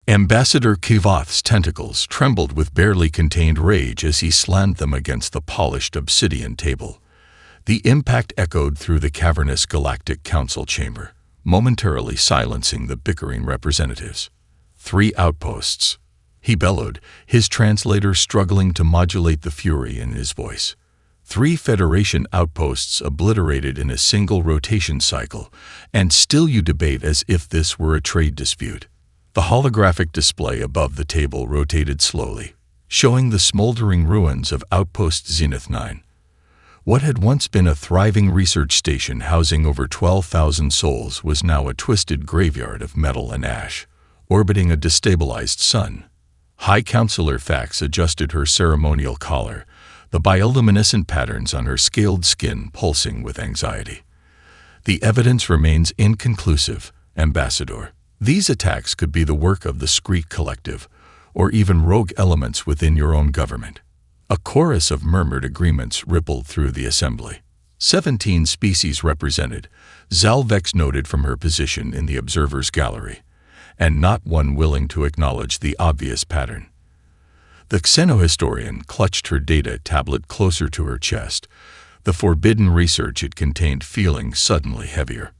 Ambassador Kivoth's tentacles trembled with barely contained rage as he slammed them against the polished obsidian table. The impact echoed through the cavernous Galactic Council chamber, momentarily silencing the bickering representatives. 3 outposts, he bellowed, his translator struggling to modulate the fury in his voice. 3 Federation outposts obliterated in a single rotation cycle, and still you debate as if this were a trade dispute. The holographic display above the table rotated slowly, showing the smoldering ruins of Outpost Zenith 9. What had once been a thriving research station housing over 12,000 souls was now a twisted graveyard of metal and ash, orbiting a destabilized sun. High Counselor Fax adjusted her ceremonial collar, the bioluminescent patterns on her scaled skin pulsing with anxiety. The evidence remains inconclusive, Ambassador. These attacks could be the work of the Screet Collective, or even rogue elements within your own government. A chorus of murmured agreements rippled through the assembly. 17 species represented, Zalvex noted from her position in the observer's gallery, and not one willing to acknowledge the obvious pattern. The xenohistorian clutched her data tablet closer to her chest, the forbidden research it contained feeling suddenly heavier.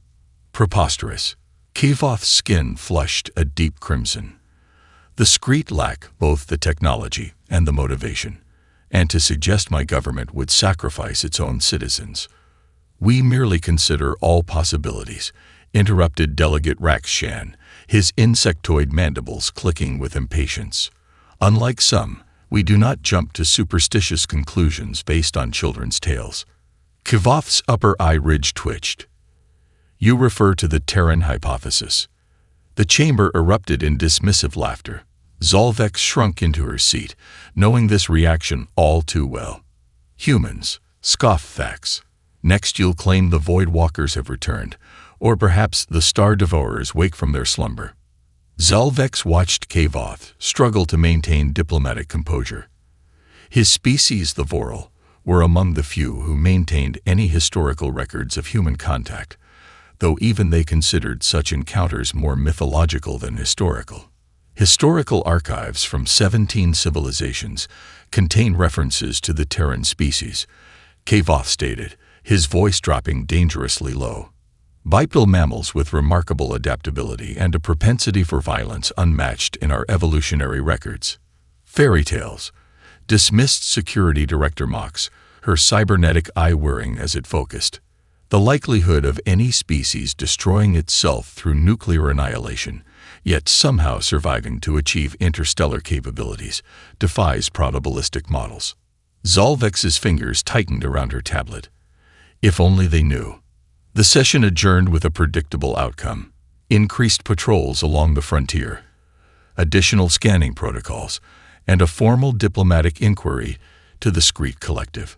Preposterous. Kivoth's skin flushed a deep crimson. The Screet lack both the technology and the motivation, and to suggest my government would sacrifice its own citizens. We merely consider all possibilities, interrupted Delegate Rakshan, his insectoid mandibles clicking with impatience. Unlike some, we do not jump to superstitious conclusions based on children's tales. Kivoth's upper eye ridge twitched. You refer to the Terran hypothesis. The chamber erupted in dismissive laughter. Zalvex shrunk into her seat, knowing this reaction all too well. Humans, scoffed Thax. Next you'll claim the Void Walkers have returned, or perhaps the Star Devourers wake from their slumber. Zalvex watched Kivoth struggle to maintain diplomatic composure. His species, the Voral, were among the few who maintained any historical records of human contact, though even they considered such encounters more mythological than historical. Historical archives from 17 civilizations contain references to the Terran species, Kivoth stated, his voice dropping dangerously low. Bipedal mammals with remarkable adaptability and a propensity for violence unmatched in our evolutionary records. Fairy tales, dismissed Security Director Mox, her cybernetic eye whirring as it focused. The likelihood of any species destroying itself through nuclear annihilation, yet somehow surviving to achieve interstellar capabilities, defies probabilistic models. Zalvex's fingers tightened around her tablet. If only they knew. The session adjourned with a predictable outcome. Increased patrols along the frontier, additional scanning protocols, and a formal diplomatic inquiry to the Screet Collective.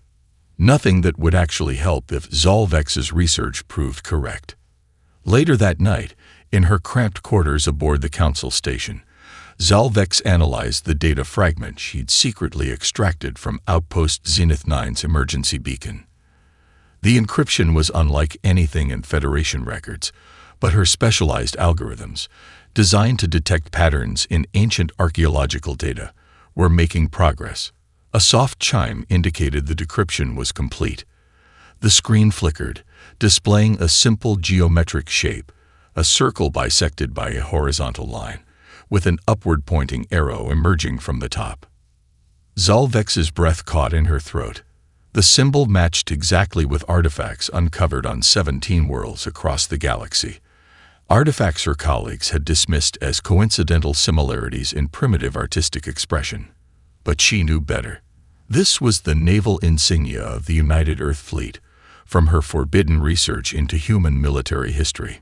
Nothing that would actually help if Zalvex's research proved correct. Later that night, in her cramped quarters aboard the Council station, Zalvex analyzed the data fragment she'd secretly extracted from Outpost Zenith 9's emergency beacon. The encryption was unlike anything in Federation records, but her specialized algorithms, designed to detect patterns in ancient archaeological data, were making progress. A soft chime indicated the decryption was complete. The screen flickered, displaying a simple geometric shape, a circle bisected by a horizontal line, with an upward-pointing arrow emerging from the top. Zalvex's breath caught in her throat. The symbol matched exactly with artifacts uncovered on 17 worlds across the galaxy. Artifacts her colleagues had dismissed as coincidental similarities in primitive artistic expression. But she knew better. This was the naval insignia of the United Earth Fleet, from her forbidden research into human military history.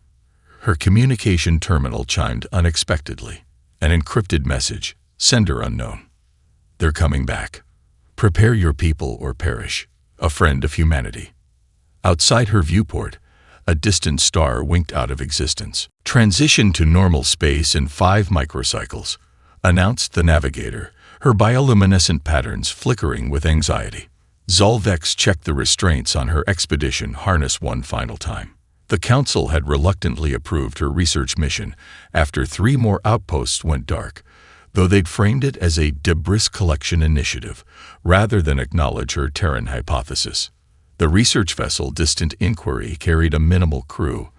Her communication terminal chimed unexpectedly. An encrypted message, sender unknown. They're coming back. Prepare your people or perish, a friend of humanity. Outside her viewport, a distant star winked out of existence. Transition to normal space in 5 microcycles, announced the navigator, her bioluminescent patterns flickering with anxiety. Zalvex checked the restraints on her expedition harness one final time. The Council had reluctantly approved her research mission after 3 more outposts went dark, though they'd framed it as a debris collection initiative rather than acknowledge her Terran hypothesis. The research vessel Distant Inquiry carried a minimal crew,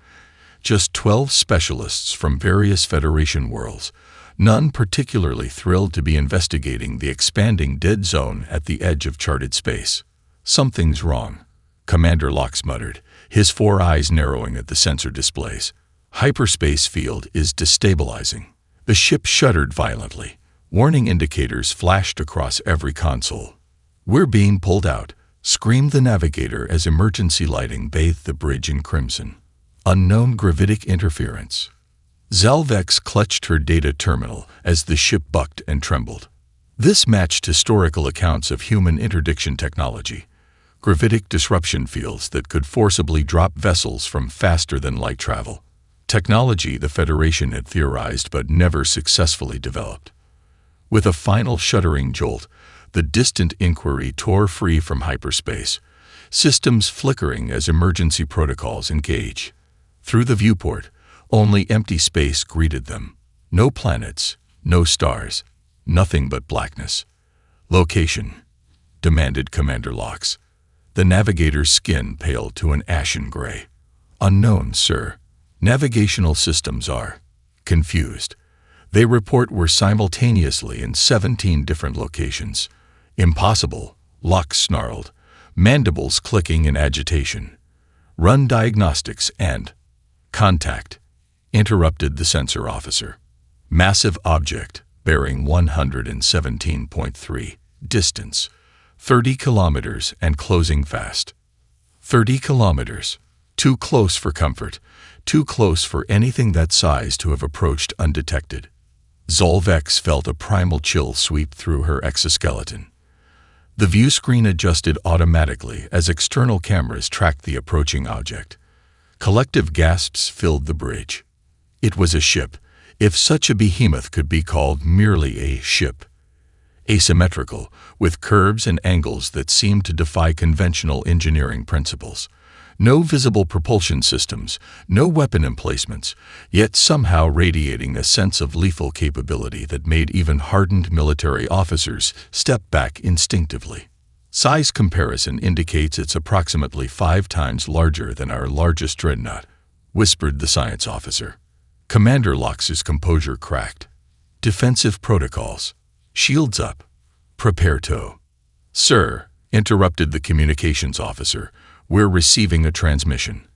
just 12 specialists from various Federation worlds, none particularly thrilled to be investigating the expanding dead zone at the edge of charted space. "Something's wrong," Commander Lox muttered, his 4 eyes narrowing at the sensor displays. "Hyperspace field is destabilizing." The ship shuddered violently. Warning indicators flashed across every console. "We're being pulled out," screamed the navigator as emergency lighting bathed the bridge in crimson. Unknown gravitic interference. Zalvex clutched her data terminal as the ship bucked and trembled. This matched historical accounts of human interdiction technology, gravitic disruption fields that could forcibly drop vessels from faster-than-light travel. Technology the Federation had theorized but never successfully developed. With a final shuddering jolt, the Distant Inquiry tore free from hyperspace, systems flickering as emergency protocols engaged. Through the viewport, only empty space greeted them. No planets, no stars, nothing but blackness. "Location," demanded Commander Lox. The navigator's skin paled to an ashen gray. "Unknown, sir. Navigational systems are confused. They report we're simultaneously in 17 different locations." "Impossible," Lox snarled, mandibles clicking in agitation. "Run diagnostics and—" "Contact," interrupted the sensor officer. "Massive object, bearing 117.3, distance, 30 kilometers and closing fast." 30 kilometers. Too close for comfort, too close for anything that size to have approached undetected. Zalvex felt a primal chill sweep through her exoskeleton. The view screen adjusted automatically as external cameras tracked the approaching object. Collective gasps filled the bridge. It was a ship, if such a behemoth could be called merely a ship. Asymmetrical, with curves and angles that seemed to defy conventional engineering principles. No visible propulsion systems, no weapon emplacements, yet somehow radiating a sense of lethal capability that made even hardened military officers step back instinctively. Size comparison indicates it's approximately 5 times larger than our largest dreadnought, whispered the science officer. Commander Lox's composure cracked. "Defensive protocols. Shields up. Prepare tow." "Sir," interrupted the communications officer, "we're receiving a transmission.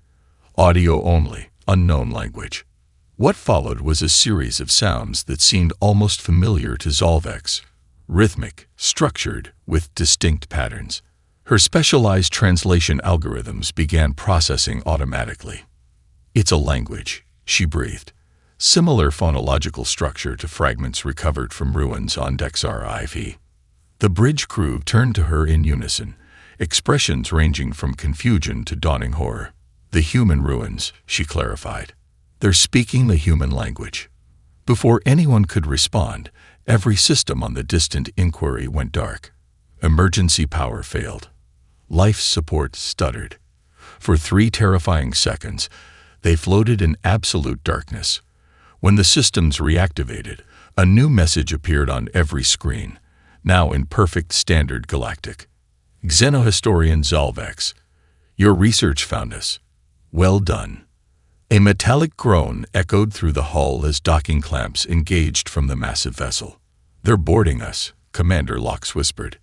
Audio only, unknown language." What followed was a series of sounds that seemed almost familiar to Zalvex. Rhythmic, structured, with distinct patterns. Her specialized translation algorithms began processing automatically. "It's a language," she breathed. Similar phonological structure to fragments recovered from ruins on Dexar-IV. The bridge crew turned to her in unison, expressions ranging from confusion to dawning horror. "The human ruins," she clarified. "They're speaking the human language." Before anyone could respond, every system on the Distant Inquiry went dark. Emergency power failed. Life support stuttered. For 3 terrifying seconds, they floated in absolute darkness. When the systems reactivated, a new message appeared on every screen, now in perfect standard Galactic. "Xenohistorian Zalvex, your research found us. Well done." A metallic groan echoed through the hull as docking clamps engaged from the massive vessel. "They're boarding us," Commander Lox whispered.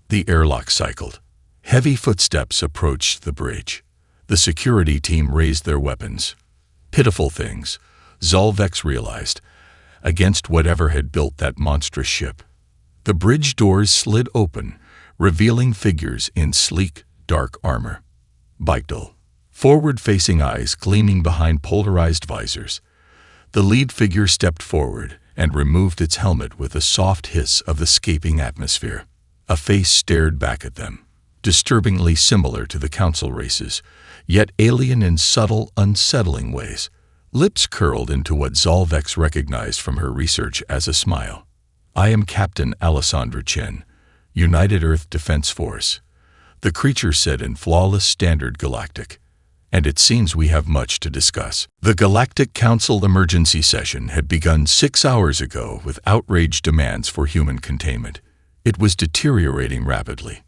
The airlock cycled. Heavy footsteps approached the bridge. The security team raised their weapons. Pitiful things, Zalvex realized, against whatever had built that monstrous ship. The bridge doors slid open, revealing figures in sleek, dark armor. Bictal, forward-facing eyes gleaming behind polarized visors. The lead figure stepped forward and removed its helmet with a soft hiss of escaping atmosphere. A face stared back at them, disturbingly similar to the council races, yet alien in subtle, unsettling ways. Lips curled into what Zalvex recognized from her research as a smile. "I am Captain Alessandra Chen, United Earth Defense Force," the creature said in flawless standard Galactic. and it seems we have much to discuss. The Galactic Council emergency session had begun 6 hours ago with outraged demands for human containment. It was deteriorating rapidly.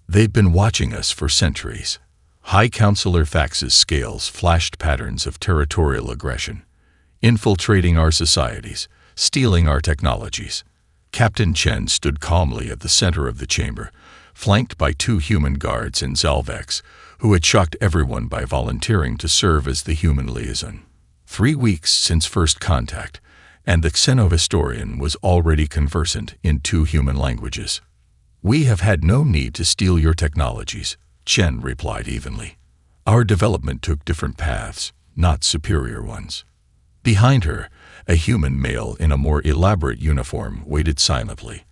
They've been watching us for centuries. High Counselor Fax's scales flashed patterns of territorial aggression, infiltrating our societies, stealing our technologies. Captain Chen stood calmly at the center of the chamber, flanked by 2 human guards and Zalvex, who had shocked everyone by volunteering to serve as the human liaison. 3 weeks since first contact, and the Xenohistorian was already conversant in 2 human languages. "We have had no need to steal your technologies," Chen replied evenly. "Our development took different paths, not superior ones." Behind her, a human male in a more elaborate uniform waited silently.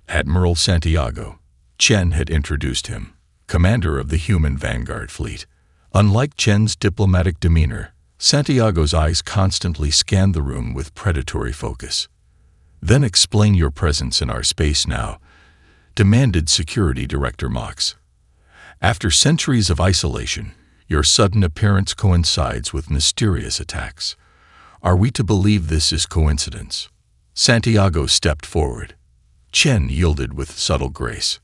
Admiral Santiago. Chen had introduced him, commander of the human vanguard fleet. Unlike Chen's diplomatic demeanor, Santiago's eyes constantly scanned the room with predatory focus. "Then explain your presence in our space now," demanded Security Director Mox. "After centuries of isolation, your sudden appearance coincides with mysterious attacks. Are we to believe this is coincidence?" Santiago stepped forward. Chen yielded with subtle grace.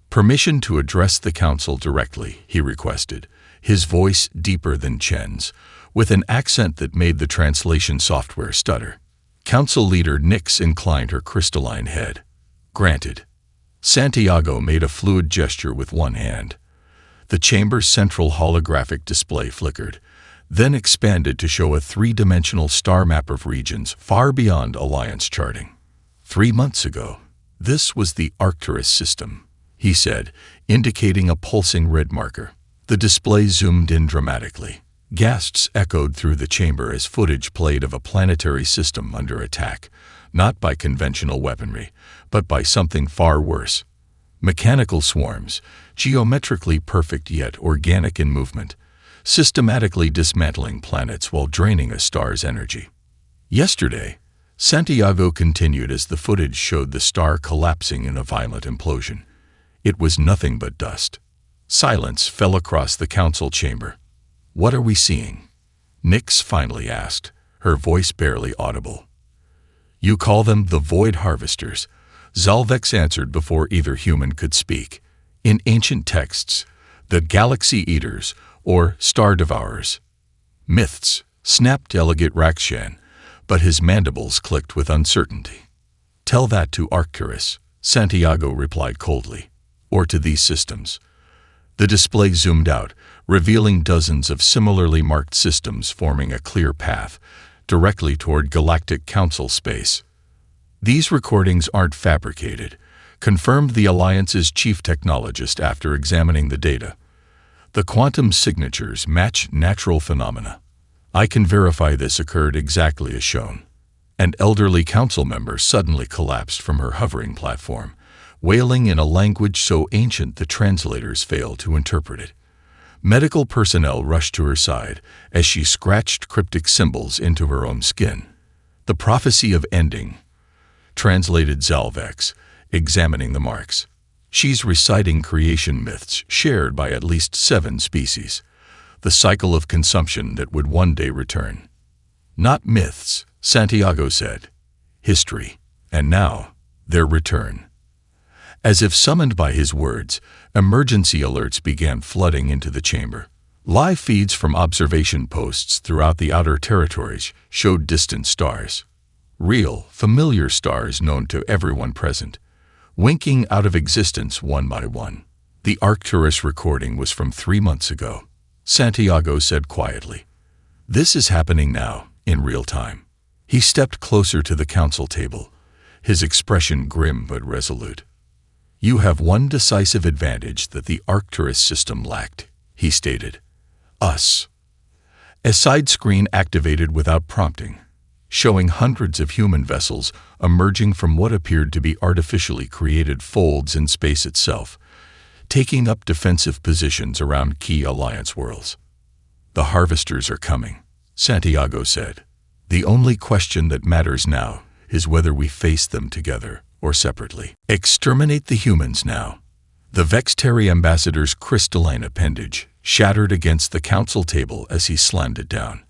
"Permission to address the council directly," he requested, his voice deeper than Chen's, with an accent that made the translation software stutter. Council leader Nyx inclined her crystalline head. "Granted." Santiago made a fluid gesture with one hand. The chamber's central holographic display flickered, then expanded to show a 3-dimensional star map of regions far beyond Alliance charting. 3 months ago, this was the Arcturus system, he said, indicating a pulsing red marker. The display zoomed in dramatically. Gasps echoed through the chamber as footage played of a planetary system under attack, not by conventional weaponry, but by something far worse. Mechanical swarms, geometrically perfect yet organic in movement, systematically dismantling planets while draining a star's energy. Yesterday, Santiago continued as the footage showed the star collapsing in a violent implosion. It was nothing but dust. Silence fell across the council chamber. "What are we seeing?" Nyx finally asked, her voice barely audible. "You call them the Void Harvesters," Zalvex answered before either human could speak. "In ancient texts, the Galaxy Eaters, or Star Devourers." "Myths," snapped Delegate Rakshan, but his mandibles clicked with uncertainty. "Tell that to Arcturus," Santiago replied coldly, "or to these systems." The display zoomed out, revealing dozens of similarly marked systems forming a clear path directly toward Galactic Council space. "These recordings aren't fabricated," confirmed the Alliance's chief technologist after examining the data. "The quantum signatures match natural phenomena. I can verify this occurred exactly as shown." An elderly council member suddenly collapsed from her hovering platform, wailing in a language so ancient the translators failed to interpret it. Medical personnel rushed to her side as she scratched cryptic symbols into her own skin. "The prophecy of ending," translated Zalvex, examining the marks. "She's reciting creation myths shared by at least 7 species, the cycle of consumption that would one day return." "Not myths," Santiago said. "History. And now, their return." As if summoned by his words, emergency alerts began flooding into the chamber. Live feeds from observation posts throughout the outer territories showed distant stars. Real, familiar stars known to everyone present, winking out of existence one by one. The Arcturus recording was from 3 months ago, Santiago said quietly. "This is happening now, in real time." He stepped closer to the council table, his expression grim but resolute. "You have one decisive advantage that the Arcturus system lacked," he stated. "Us." A side screen activated without prompting, showing hundreds of human vessels emerging from what appeared to be artificially created folds in space itself, taking up defensive positions around key Alliance worlds. "The Harvesters are coming," Santiago said. "The only question that matters now is whether we face them together or separately. Exterminate the humans now." The Vextari ambassador's crystalline appendage shattered against the council table as he slammed it down.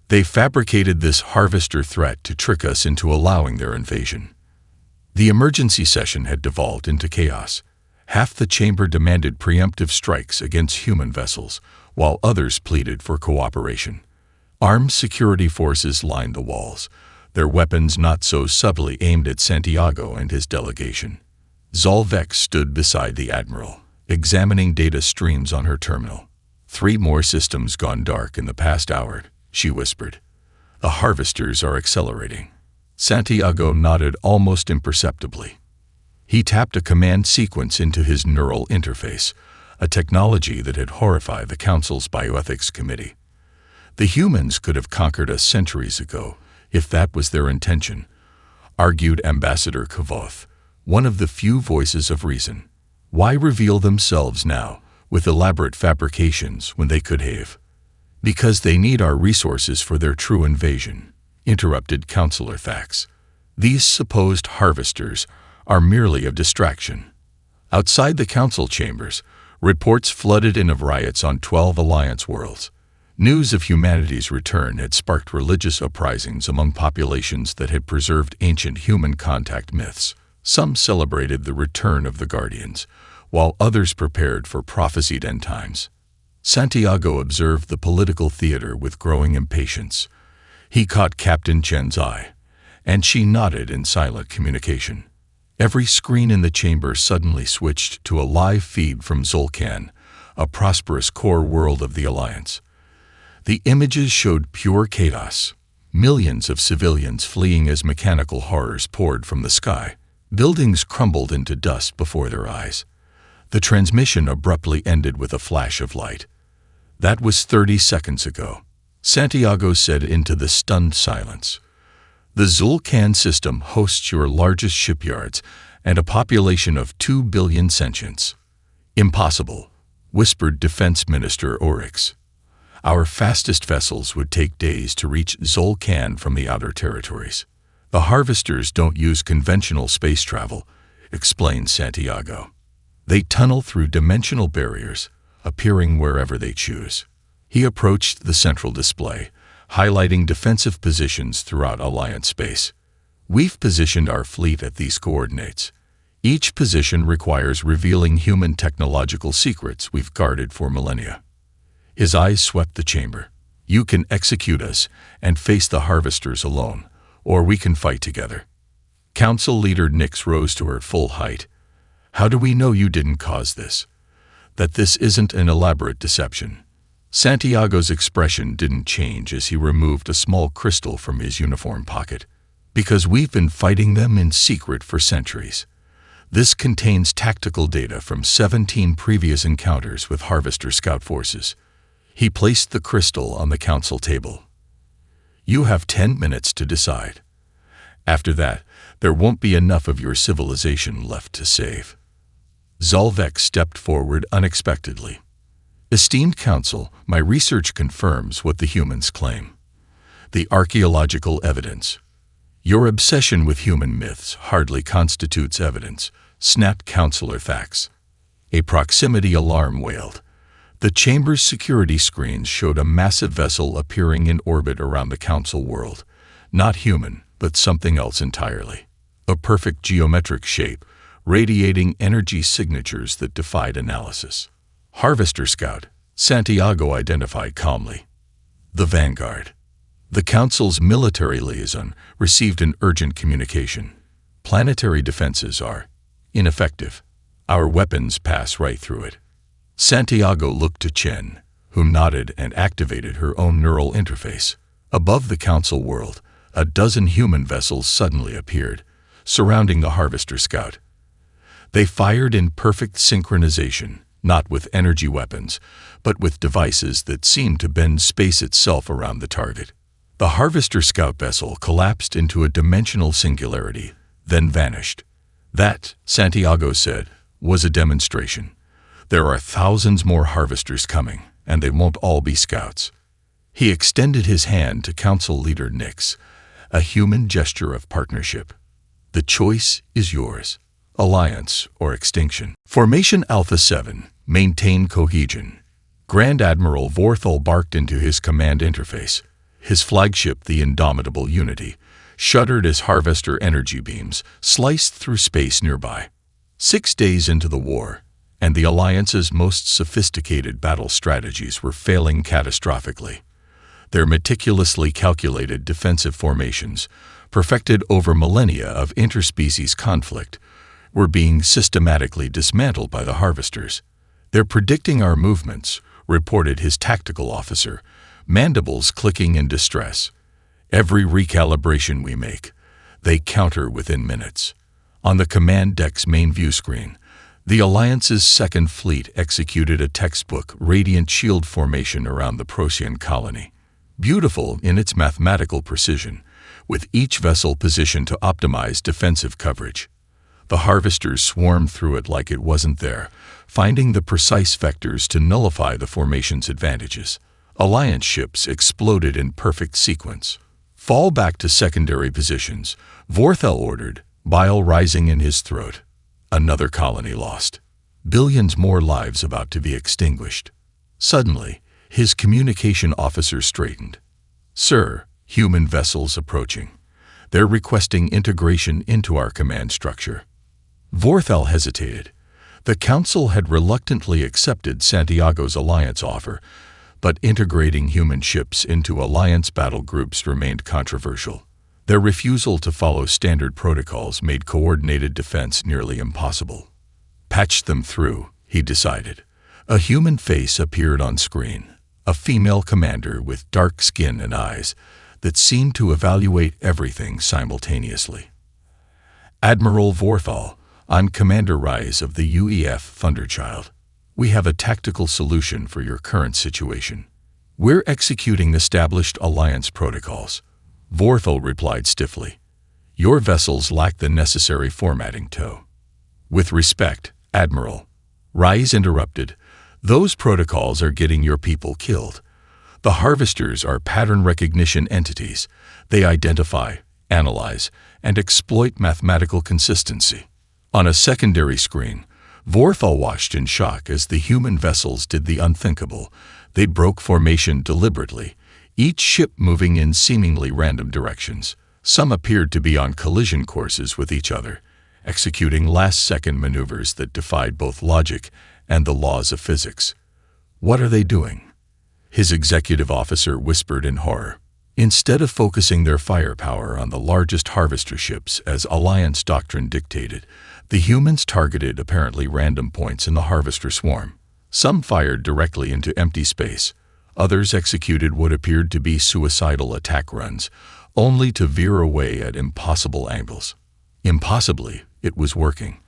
They fabricated this harvester threat to trick us into allowing their invasion. The emergency session had devolved into chaos. Half the chamber demanded preemptive strikes against human vessels, while others pleaded for cooperation. Armed security forces lined the walls, their weapons not so subtly aimed at Santiago and his delegation. Zolvex stood beside the admiral, examining data streams on her terminal. 3 more systems gone dark in the past hour, she whispered. The harvesters are accelerating. Santiago nodded almost imperceptibly. He tapped a command sequence into his neural interface, a technology that had horrified the Council's bioethics committee. The humans could have conquered us centuries ago, if that was their intention, argued Ambassador Kavoth, one of the few voices of reason. Why reveal themselves now, with elaborate fabrications, when they could have? Because they need our resources for their true invasion, interrupted Councillor Thax. These supposed harvesters are merely a distraction. Outside the council chambers, reports flooded in of riots on 12 Alliance worlds. News of humanity's return had sparked religious uprisings among populations that had preserved ancient human contact myths. Some celebrated the return of the Guardians, while others prepared for prophesied end times. Santiago observed the political theater with growing impatience. He caught Captain Chen's eye, and she nodded in silent communication. Every screen in the chamber suddenly switched to a live feed from Zolcan, a prosperous core world of the Alliance. The images showed pure chaos, millions of civilians fleeing as mechanical horrors poured from the sky. Buildings crumbled into dust before their eyes. The transmission abruptly ended with a flash of light. That was 30 seconds ago, Santiago said into the stunned silence. The Zulcan system hosts your largest shipyards and a population of 2 billion sentients. Impossible, whispered Defense Minister Orcs. Our fastest vessels would take days to reach Zulcan from the outer territories. The harvesters don't use conventional space travel, explained Santiago. They tunnel through dimensional barriers, appearing wherever they choose. He approached the central display, highlighting defensive positions throughout Alliance space. We've positioned our fleet at these coordinates. Each position requires revealing human technological secrets we've guarded for millennia. His eyes swept the chamber. You can execute us and face the harvesters alone, or we can fight together. Council Leader Nix rose to her full height. How do we know you didn't cause this? That this isn't an elaborate deception? Santiago's expression didn't change as he removed a small crystal from his uniform pocket. Because we've been fighting them in secret for centuries. This contains tactical data from 17 previous encounters with Harvester Scout forces. He placed the crystal on the council table. You have 10 minutes to decide. After that, there won't be enough of your civilization left to save. Zolvex stepped forward unexpectedly. Esteemed Council, my research confirms what the humans claim. The archaeological evidence. Your obsession with human myths hardly constitutes evidence, snapped Councillor Thax. A proximity alarm wailed. The chamber's security screens showed a massive vessel appearing in orbit around the council world. Not human, but something else entirely. A perfect geometric shape, radiating energy signatures that defied analysis. Harvester Scout, Santiago identified calmly. The Vanguard. The Council's military liaison received an urgent communication. Planetary defenses are ineffective. Our weapons pass right through it. Santiago looked to Chen, who nodded and activated her own neural interface. Above the council world, a dozen human vessels suddenly appeared, surrounding the Harvester Scout. They fired in perfect synchronization, not with energy weapons, but with devices that seemed to bend space itself around the target. The Harvester Scout vessel collapsed into a dimensional singularity, then vanished. That, Santiago said, was a demonstration. There are thousands more harvesters coming, and they won't all be scouts. He extended his hand to Council Leader Nix, a human gesture of partnership. The choice is yours, alliance or extinction. Formation Alpha 7, maintain cohesion. Grand Admiral Vorthal barked into his command interface. His flagship, the indomitable Unity, shuddered as harvester energy beams sliced through space nearby. 6 days into the war, and the Alliance's most sophisticated battle strategies were failing catastrophically. Their meticulously calculated defensive formations, perfected over millennia of interspecies conflict, were being systematically dismantled by the harvesters. "They're predicting our movements," reported his tactical officer, mandibles clicking in distress. "Every recalibration we make, they counter within minutes." On the command deck's main view screen, the Alliance's Second Fleet executed a textbook radiant shield formation around the Procyon colony, beautiful in its mathematical precision, with each vessel positioned to optimize defensive coverage. The harvesters swarmed through it like it wasn't there, finding the precise vectors to nullify the formation's advantages. Alliance ships exploded in perfect sequence. "Fall back to secondary positions," Vorthal ordered, bile rising in his throat. Another colony lost. Billions more lives about to be extinguished. Suddenly, his communication officer straightened. "Sir, human vessels approaching. They're requesting integration into our command structure." Vorthal hesitated. The Council had reluctantly accepted Santiago's Alliance offer, but integrating human ships into Alliance battle groups remained controversial. Their refusal to follow standard protocols made coordinated defense nearly impossible. "Patch them through," he decided. A human face appeared on screen, a female commander with dark skin and eyes that seemed to evaluate everything simultaneously. "Admiral Vorthal, I'm Commander Rise of the UEF Thunderchild. We have a tactical solution for your current situation. We're executing established Alliance protocols." Vorthal replied stiffly. "Your vessels lack the necessary formatting toe." "With respect, Admiral," Rise interrupted, "those protocols are getting your people killed. The harvesters are pattern recognition entities. They identify, analyze, and exploit mathematical consistency." On a secondary screen, Vorthal watched in shock as the human vessels did the unthinkable. They broke formation deliberately, each ship moving in seemingly random directions. Some appeared to be on collision courses with each other, executing last-second maneuvers that defied both logic and the laws of physics. "What are they doing?" his executive officer whispered in horror. Instead of focusing their firepower on the largest harvester ships as Alliance doctrine dictated, the humans targeted apparently random points in the harvester swarm. Some fired directly into empty space. Others executed what appeared to be suicidal attack runs, only to veer away at impossible angles. Impossibly, it was working.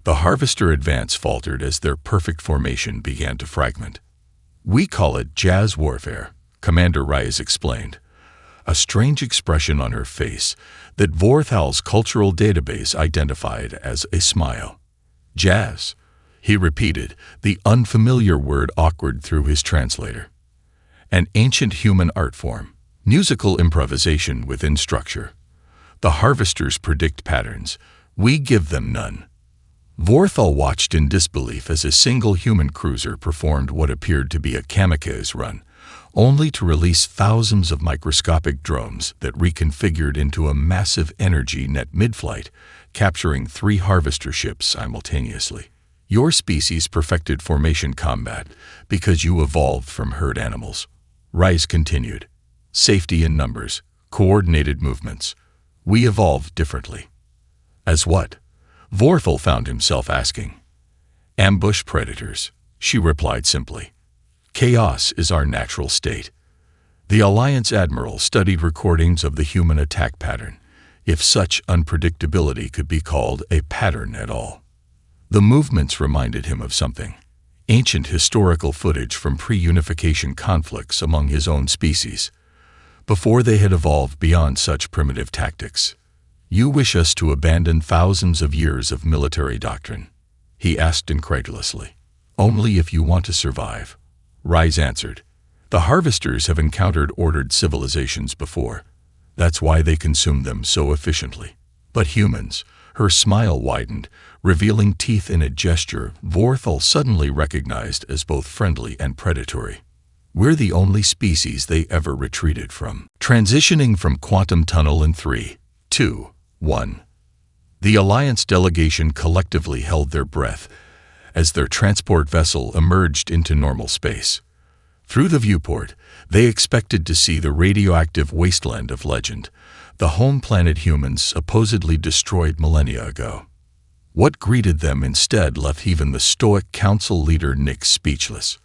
The harvester advance faltered as their perfect formation began to fragment. "We call it jazz warfare," Commander Rise explained, a strange expression on her face that Vorthal's cultural database identified as a smile. "Jazz," he repeated, the unfamiliar word awkward through his translator. "An ancient human art form, musical improvisation within structure. The harvesters predict patterns. We give them none." Vorthal watched in disbelief as a single human cruiser performed what appeared to be a kamikaze run, only to release thousands of microscopic drones that reconfigured into a massive energy net mid-flight, capturing 3 harvester ships simultaneously. "Your species perfected formation combat because you evolved from herd animals," Rise continued. "Safety in numbers, coordinated movements. We evolved differently." "As what?" Vorthal found himself asking. "Ambush predators," she replied simply. "Chaos is our natural state." The Alliance Admiral studied recordings of the human attack pattern, if such unpredictability could be called a pattern at all. The movements reminded him of something, ancient historical footage from pre-unification conflicts among his own species, before they had evolved beyond such primitive tactics. "You wish us to abandon thousands of years of military doctrine?" he asked incredulously. "Only if you want to survive," Rise answered. "The harvesters have encountered ordered civilizations before. That's why they consume them so efficiently. But humans, Her smile widened, revealing teeth in a gesture Vorthal suddenly recognized as both friendly and predatory. We're the only species they ever retreated from. Transitioning from quantum tunnel in 3, 2, 1. The Alliance delegation collectively held their breath as their transport vessel emerged into normal space. Through the viewport, they expected to see the radioactive wasteland of legend, the home planet humans supposedly destroyed millennia ago. What greeted them instead left even the stoic council leader Nick speechless.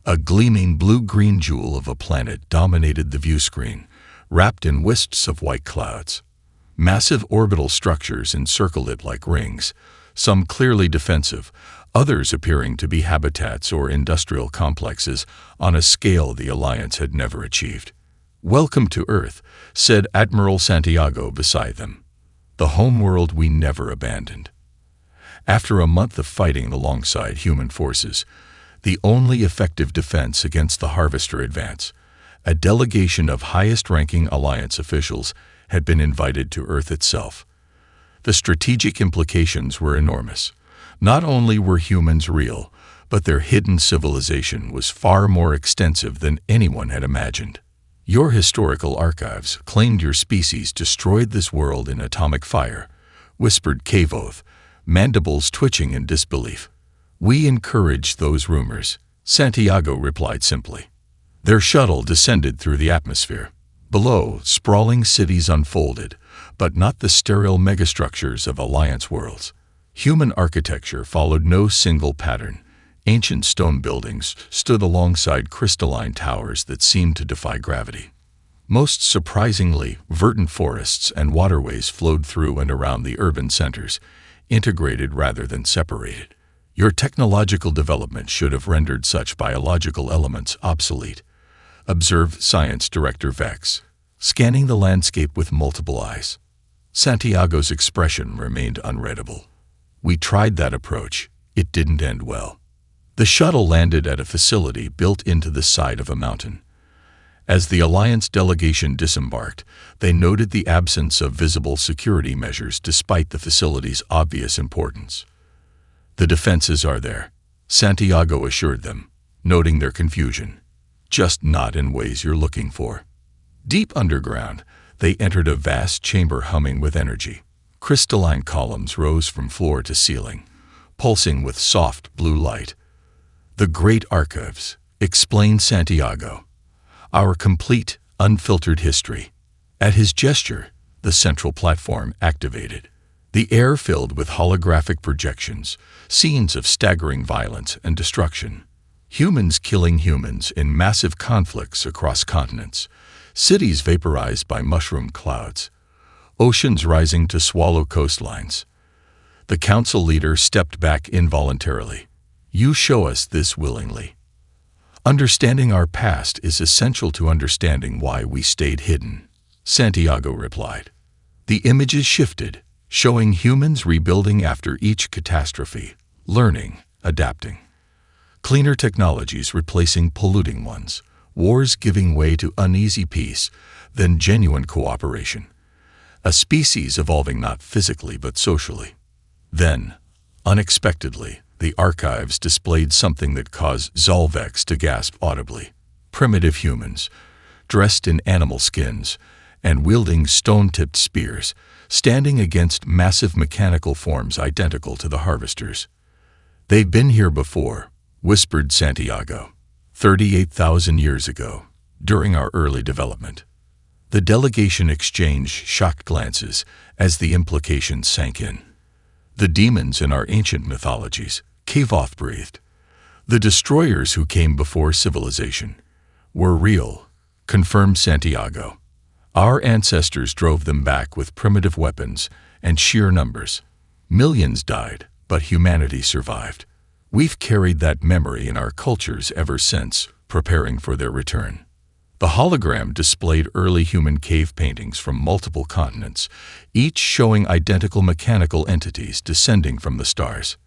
A gleaming blue-green jewel of a planet dominated the view screen, wrapped in wisps of white clouds. Massive orbital structures encircled it like rings, some clearly defensive, others appearing to be habitats or industrial complexes on a scale the Alliance had never achieved. "Welcome to Earth," said Admiral Santiago beside them. "The homeworld we never abandoned." After a month of fighting alongside human forces, the only effective defense against the Harvester advance, a delegation of highest-ranking Alliance officials had been invited to Earth itself. The strategic implications were enormous. Not only were humans real, but their hidden civilization was far more extensive than anyone had imagined. "Your historical archives claimed your species destroyed this world in atomic fire," whispered Kavoth, mandibles twitching in disbelief. "We encouraged those rumors," Santiago replied simply. Their shuttle descended through the atmosphere. Below, sprawling cities unfolded, but not the sterile megastructures of Alliance worlds. Human architecture followed no single pattern. Ancient stone buildings stood alongside crystalline towers that seemed to defy gravity. Most surprisingly, verdant forests and waterways flowed through and around the urban centers, integrated rather than separated. "Your technological development should have rendered such biological elements obsolete," observed Science Director Vex, scanning the landscape with multiple eyes. Santiago's expression remained unreadable. "We tried that approach. It didn't end well." The shuttle landed at a facility built into the side of a mountain. As the Alliance delegation disembarked, they noted the absence of visible security measures despite the facility's obvious importance. "The defenses are there," Santiago assured them, noting their confusion. "Just not in ways you're looking for." Deep underground, they entered a vast chamber humming with energy. Crystalline columns rose from floor to ceiling, pulsing with soft blue light. "The Great Archives," explained Santiago. "Our complete, unfiltered history." At his gesture, the central platform activated. The air filled with holographic projections, scenes of staggering violence and destruction. Humans killing humans in massive conflicts across continents, cities vaporized by mushroom clouds, oceans rising to swallow coastlines. The council leader stepped back involuntarily. "You show us this willingly." "Understanding our past is essential to understanding why we stayed hidden," Santiago replied. The images shifted, showing humans rebuilding after each catastrophe, learning, adapting. Cleaner technologies replacing polluting ones, wars giving way to uneasy peace, then genuine cooperation. A species evolving not physically but socially. Then, unexpectedly, the archives displayed something that caused Zolvex to gasp audibly. Primitive humans, dressed in animal skins and wielding stone-tipped spears, standing against massive mechanical forms identical to the Harvesters. "They've been here before," whispered Santiago. 38,000 years ago, during our early development." The delegation exchanged shocked glances as the implications sank in. "The demons in our ancient mythologies," Kavoth breathed. "The destroyers who came before civilization were real," confirmed Santiago. "Our ancestors drove them back with primitive weapons and sheer numbers. Millions died, but humanity survived. We've carried that memory in our cultures ever since, preparing for their return." The hologram displayed early human cave paintings from multiple continents, each showing identical mechanical entities descending from the stars.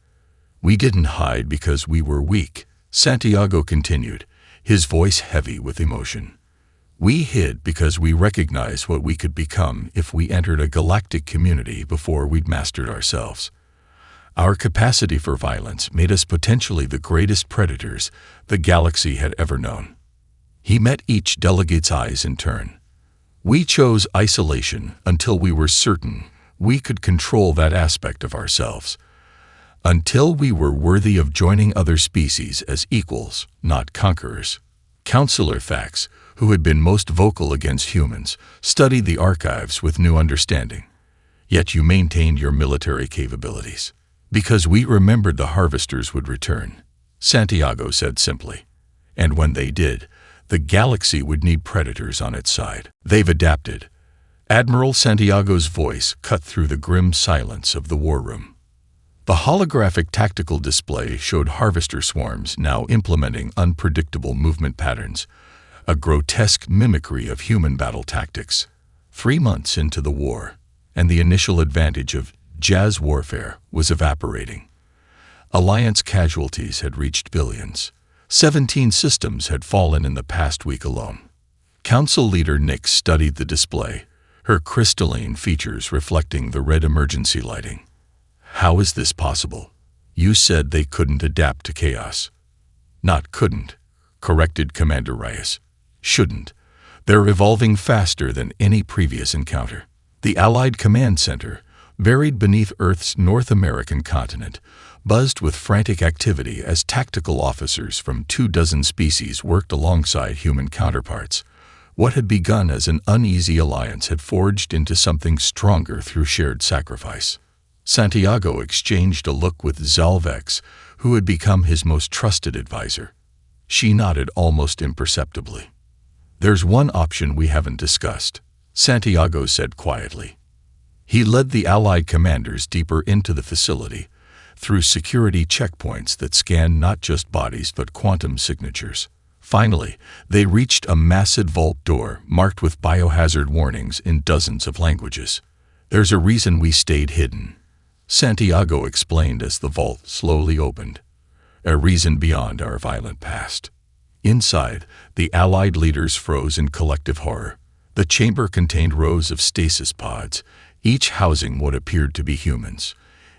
"We didn't hide because we were weak," Santiago continued, his voice heavy with emotion. We hid because we recognized what we could become if we entered a galactic community before we'd mastered ourselves. Our capacity for violence made us potentially the greatest predators the galaxy had ever known. He met each delegate's eyes in turn. We chose isolation until we were certain we could control that aspect of ourselves. Until we were worthy of joining other species as equals, not conquerors. Counselor Thax, who had been most vocal against humans, studied the archives with new understanding. Yet you maintained your military capabilities. Because we remembered the harvesters would return, Santiago said simply. And when they did, the galaxy would need predators on its side. They've adapted. Admiral Santiago's voice cut through the grim silence of the war room. The holographic tactical display showed harvester swarms now implementing unpredictable movement patterns, a grotesque mimicry of human battle tactics. 3 months into the war, and the initial advantage of jazz warfare was evaporating. Alliance casualties had reached billions. 17 systems had fallen in the past week alone. Council leader Nix studied the display, her crystalline features reflecting the red emergency lighting. How is this possible? You said they couldn't adapt to chaos. Not couldn't, corrected Commander Reyes. Shouldn't. They're evolving faster than any previous encounter. The Allied Command Center, buried beneath Earth's North American continent, buzzed with frantic activity as tactical officers from 24 species worked alongside human counterparts. What had begun as an uneasy alliance had forged into something stronger through shared sacrifice. Santiago exchanged a look with Zalvex, who had become his most trusted advisor. She nodded almost imperceptibly. There's one option we haven't discussed, Santiago said quietly. He led the Allied commanders deeper into the facility, through security checkpoints that scanned not just bodies but quantum signatures. Finally, they reached a massive vault door marked with biohazard warnings in dozens of languages. There's a reason we stayed hidden, Santiago explained as the vault slowly opened. A reason beyond our violent past. Inside, the Allied leaders froze in collective horror. The chamber contained rows of stasis pods, each housing what appeared to be humans,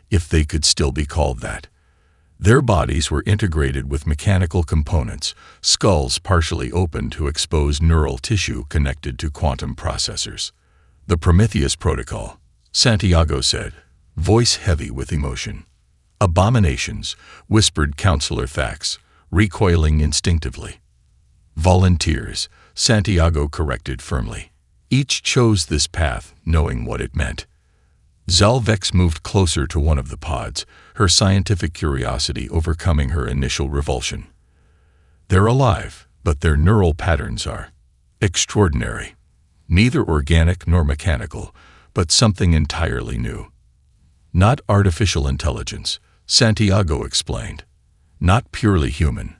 if they could still be called that. Their bodies were integrated with mechanical components, skulls partially open to expose neural tissue connected to quantum processors. The Prometheus Protocol, Santiago said, voice heavy with emotion. Abominations, whispered Counselor Thax, recoiling instinctively. Volunteers, Santiago corrected firmly. Each chose this path, knowing what it meant. Zalvex moved closer to one of the pods, her scientific curiosity overcoming her initial revulsion. They're alive, but their neural patterns are extraordinary. Neither organic nor mechanical, but something entirely new. Not artificial intelligence, Santiago explained. Not purely human,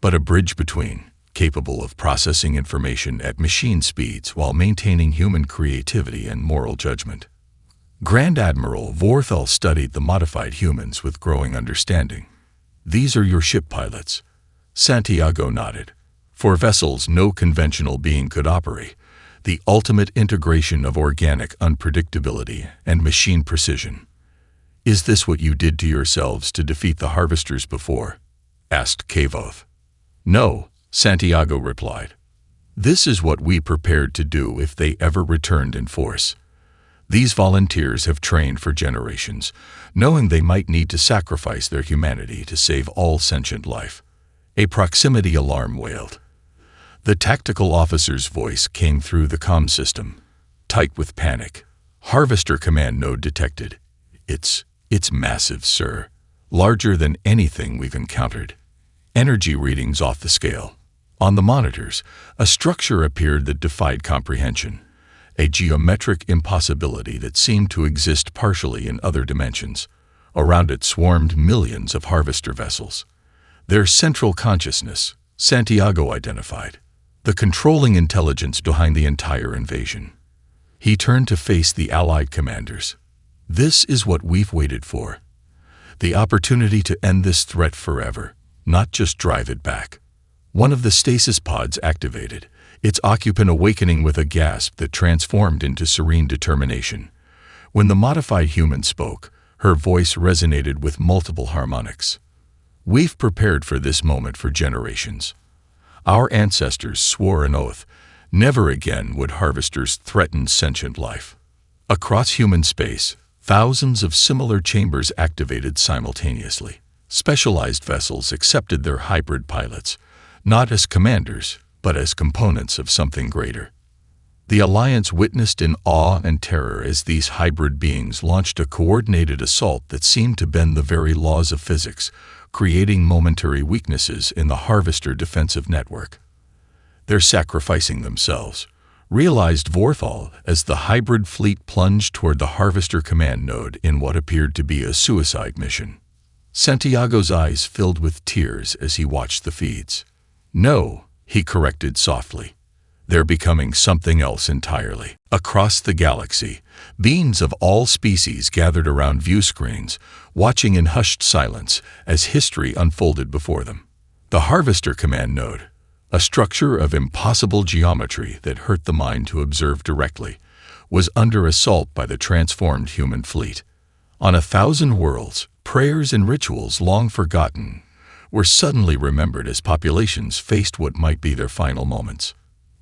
but a bridge between, capable of processing information at machine speeds while maintaining human creativity and moral judgment. Grand Admiral Vorthal studied the modified humans with growing understanding. These are your ship pilots. Santiago nodded. For vessels no conventional being could operate, the ultimate integration of organic unpredictability and machine precision. Is this what you did to yourselves to defeat the harvesters before? Asked Kavoth. No, Santiago replied. This is what we prepared to do if they ever returned in force. These volunteers have trained for generations, knowing they might need to sacrifice their humanity to save all sentient life. A proximity alarm wailed. The tactical officer's voice came through the comm system, tight with panic. Harvester command node detected. It's massive, sir. Larger than anything we've encountered. Energy readings off the scale. On the monitors, a structure appeared that defied comprehension. A geometric impossibility that seemed to exist partially in other dimensions. Around it swarmed millions of harvester vessels. Their central consciousness, Santiago identified. The controlling intelligence behind the entire invasion. He turned to face the Allied commanders. This is what we've waited for. The opportunity to end this threat forever, not just drive it back. One of the stasis pods activated, its occupant awakening with a gasp that transformed into serene determination. When the modified human spoke, her voice resonated with multiple harmonics. "We've prepared for this moment for generations. Our ancestors swore an oath. Never again would harvesters threaten sentient life." Across human space, thousands of similar chambers activated simultaneously. Specialized vessels accepted their hybrid pilots, not as commanders, but as components of something greater. The Alliance witnessed in awe and terror as these hybrid beings launched a coordinated assault that seemed to bend the very laws of physics, creating momentary weaknesses in the Harvester defensive network. "They're sacrificing themselves," realized Vorthal as the hybrid fleet plunged toward the Harvester command node in what appeared to be a suicide mission. Santiago's eyes filled with tears as he watched the feeds. "No," he corrected softly. "They're becoming something else entirely." Across the galaxy, beings of all species gathered around view screens, watching in hushed silence as history unfolded before them. The Harvester command node, a structure of impossible geometry that hurt the mind to observe directly, was under assault by the transformed human fleet. On 1,000 worlds, prayers and rituals long forgotten were suddenly remembered as populations faced what might be their final moments.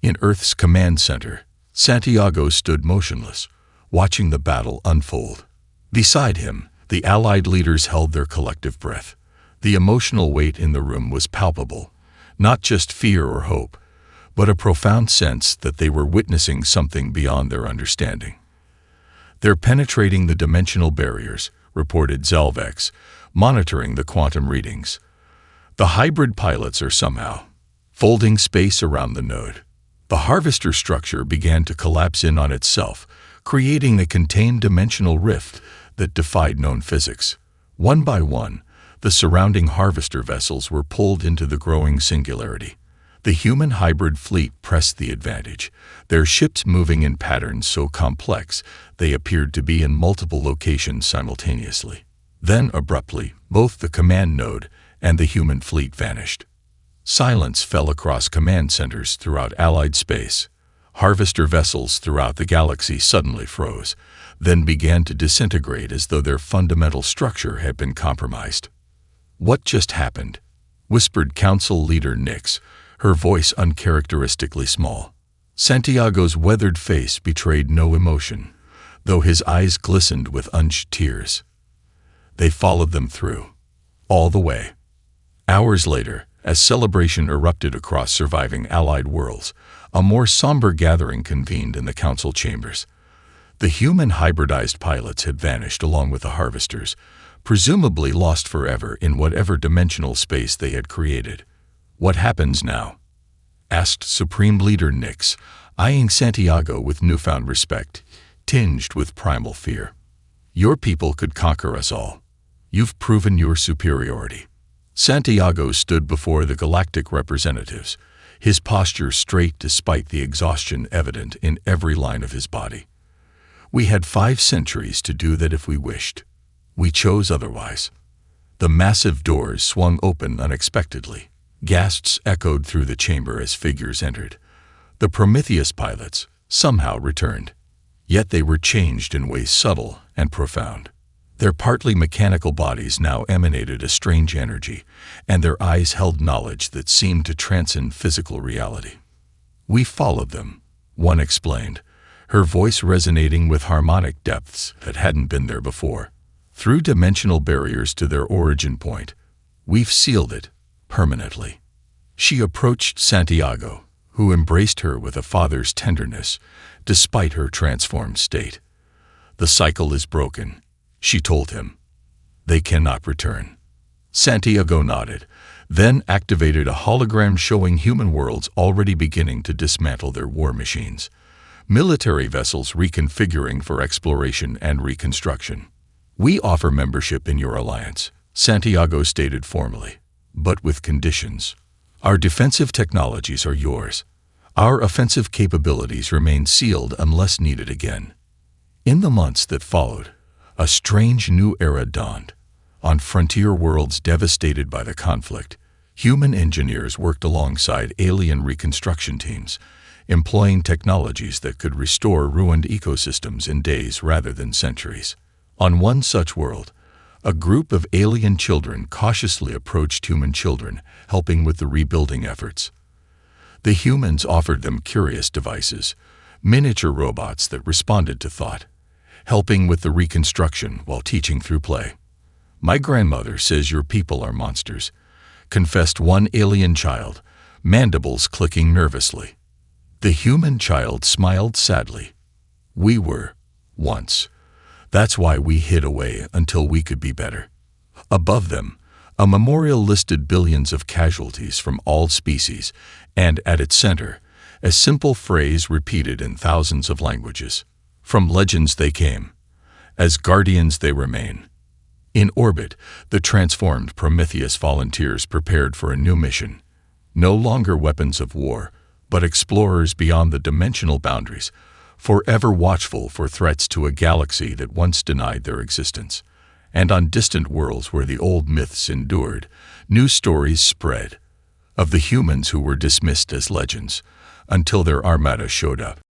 In Earth's command center, Santiago stood motionless, watching the battle unfold. Beside him, the Allied leaders held their collective breath. The emotional weight in the room was palpable, not just fear or hope, but a profound sense that they were witnessing something beyond their understanding. "They're penetrating the dimensional barriers," reported Zelvex, monitoring the quantum readings. "The hybrid pilots are somehow folding space around the node." The Harvester structure began to collapse in on itself, creating a contained dimensional rift that defied known physics. One by one, the surrounding Harvester vessels were pulled into the growing singularity. The human hybrid fleet pressed the advantage, their ships moving in patterns so complex they appeared to be in multiple locations simultaneously. Then, abruptly, both the command node and the human fleet vanished. Silence fell across command centers throughout Allied space. Harvester vessels throughout the galaxy suddenly froze, then began to disintegrate as though their fundamental structure had been compromised. "What just happened?" whispered Council Leader Nix, her voice uncharacteristically small. Santiago's weathered face betrayed no emotion, though his eyes glistened with unused tears. "They followed them through. All the way." Hours later, as celebration erupted across surviving Allied worlds, a more somber gathering convened in the council chambers. The human hybridized pilots had vanished along with the Harvesters, presumably lost forever in whatever dimensional space they had created. "What happens now?" asked Supreme Leader Nix, eyeing Santiago with newfound respect, tinged with primal fear. "Your people could conquer us all. You've proven your superiority." Santiago stood before the Galactic representatives, his posture straight despite the exhaustion evident in every line of his body. "We had 5 centuries to do that if we wished. We chose otherwise." The massive doors swung open unexpectedly. Gasps echoed through the chamber as figures entered. The Prometheus pilots somehow returned. Yet they were changed in ways subtle and profound. Their partly mechanical bodies now emanated a strange energy, and their eyes held knowledge that seemed to transcend physical reality. "We followed them," one explained, her voice resonating with harmonic depths that hadn't been there before. "Through dimensional barriers to their origin point. We've sealed it, permanently." She approached Santiago, who embraced her with a father's tenderness, despite her transformed state. "The cycle is broken," she told him. "They cannot return." Santiago nodded, then activated a hologram showing human worlds already beginning to dismantle their war machines. Military vessels reconfiguring for exploration and reconstruction. "We offer membership in your alliance," Santiago stated formally, "but with conditions. Our defensive technologies are yours. Our offensive capabilities remain sealed unless needed again." In the months that followed, a strange new era dawned. On frontier worlds devastated by the conflict, human engineers worked alongside alien reconstruction teams, employing technologies that could restore ruined ecosystems in days rather than centuries. On one such world, a group of alien children cautiously approached human children, helping with the rebuilding efforts. The humans offered them curious devices, miniature robots that responded to thought, helping with the reconstruction while teaching through play. "My grandmother says your people are monsters," confessed one alien child, mandibles clicking nervously. The human child smiled sadly. "We were, once. That's why we hid away until we could be better." Above them, a memorial listed billions of casualties from all species, and at its center, a simple phrase repeated in thousands of languages. "From legends they came. As guardians they remain." In orbit, the transformed Prometheus volunteers prepared for a new mission. No longer weapons of war, but explorers beyond the dimensional boundaries, forever watchful for threats to a galaxy that once denied their existence. And on distant worlds where the old myths endured, new stories spread of the humans who were dismissed as legends until their armada showed up.